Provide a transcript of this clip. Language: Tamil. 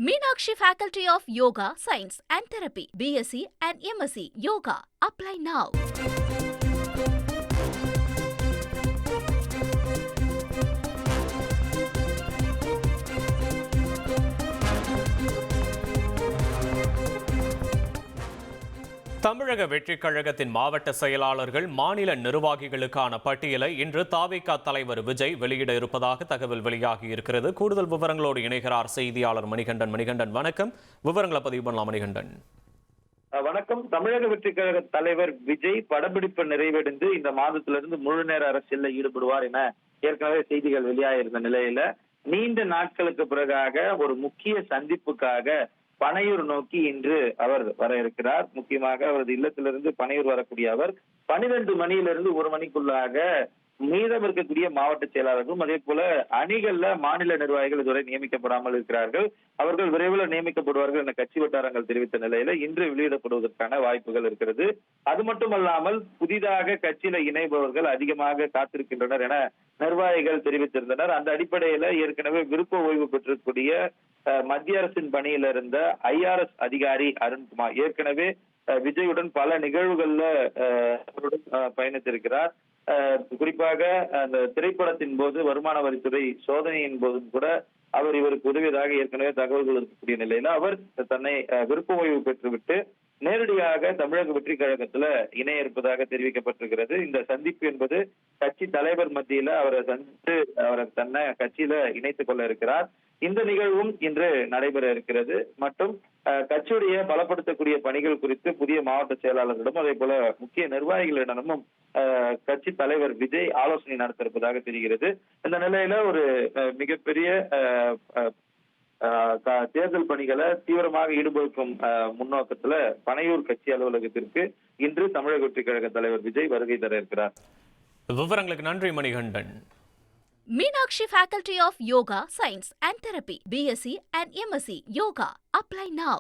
Meenakshi Faculty of Yoga, Science and Therapy, BSc and MSc Yoga. Apply now. தமிழக வெற்றிக் கழகத்தின் மாவட்ட செயலாளர்கள் மாநில நிர்வாகிகளுக்கான பட்டியலை இன்று தாவேகா தலைவர் விஜய் வெளியிட இருப்பதாக தகவல் வெளியாகி இருக்கிறது. கூடுதல் விவரங்களோடு இணைகிறார் செய்தியாளர் மணிகண்டன். மணிகண்டன் வணக்கம். விவரங்களை பதிவு பண்ணலாம் மணிகண்டன். வணக்கம். தமிழக வெற்றிக் கழக தலைவர் விஜய் படப்பிடிப்பு நிறைவடைந்து இந்த மாதத்திலிருந்து முழு நேர அரசியலில் ஈடுபடுவார் என ஏற்கனவே செய்திகள் வெளியாகிருந்த நிலையில நீண்ட நாட்களுக்கு பிறகாக ஒரு முக்கிய சந்திப்புக்காக பனையூர் நோக்கி இன்று அவர் வர இருக்கிறார். முக்கியமாக அவரது இல்லத்திலிருந்து பனையூர் வரக்கூடிய அவர் 12 மணியிலிருந்து 1 மணிக்குள்ளாக மீதம் இருக்கக்கூடிய மாவட்ட செயலாளர்களும் அதே போல அணிகள்ல மாநில நிர்வாகிகள் இதுவரை நியமிக்கப்படாமல் இருக்கிறார்கள். அவர்கள் விரைவில் நியமிக்கப்படுவார்கள் என கட்சி வட்டாரங்கள் தெரிவித்த நிலையில இன்று வெளியிடப்படுவதற்கான வாய்ப்புகள் இருக்கிறது. அது மட்டுமல்லாமல் புதிதாக கட்சியில இணைபவர்கள் அதிகமாக காத்திருக்கின்றனர் என நிர்வாகிகள் தெரிவித்திருந்தனர். அந்த அடிப்படையில ஏற்கனவே விருப்ப ஓய்வு பெற்றக்கூடிய மத்திய அரசின் பணியில இருந்த IRS அதிகாரி அருண்குமார் ஏற்கனவே விஜயுடன் பல நிகழ்வுகள்ல பயணித்திருக்கிறார். குறிப்பாக அந்த திரைப்படத்தின் போது வருமான வரித்துறை சோதனையின் போதும் கூட அவர் இவருக்கு உதவியதாக ஏற்கனவே தகவல்கள் இருக்கக்கூடிய நிலையில அவர் தன்னை விருப்ப ஓய்வு பெற்றுவிட்டு நேரடியாக தமிழக வெற்றி கழகத்துல இணைய இருப்பதாக தெரிவிக்கப்பட்டிருக்கிறது. இந்த சந்திப்பு என்பது கட்சி தலைவர் மத்தியில அவரை சந்தித்து அவரை தன்னை கட்சியில இணைத்துக் கொள்ள இருக்கிறார். இந்த நிகழ்வும் இன்று நடைபெற இருக்கிறது. மற்றும் கட்சியுடைய பலப்படுத்தக்கூடிய பணிகள் குறித்து புதிய மாவட்ட செயலாளர்களிடம் அதே போல முக்கிய நிர்வாகிகளிடமும் கட்சி தலைவர் விஜய் ஆலோசனை நடத்த இருப்பதாக தெரிகிறது. இந்த நிலையில ஒரு மிகப்பெரிய தேர்தல் பணிகளை தீவிரமாக ஈடுபடுத்தும் முன்னோக்கத்துல பனையூர் கட்சி அலுவலகத்திற்கு இன்று தமிழக வெற்றிக் கழக தலைவர் விஜய் வருகை தர இருக்கிறார். விவரங்களுக்கு நன்றி Manikandan. Meenakshi Faculty of Yoga, Science and Therapy, BSc and MSc Yoga. Apply now.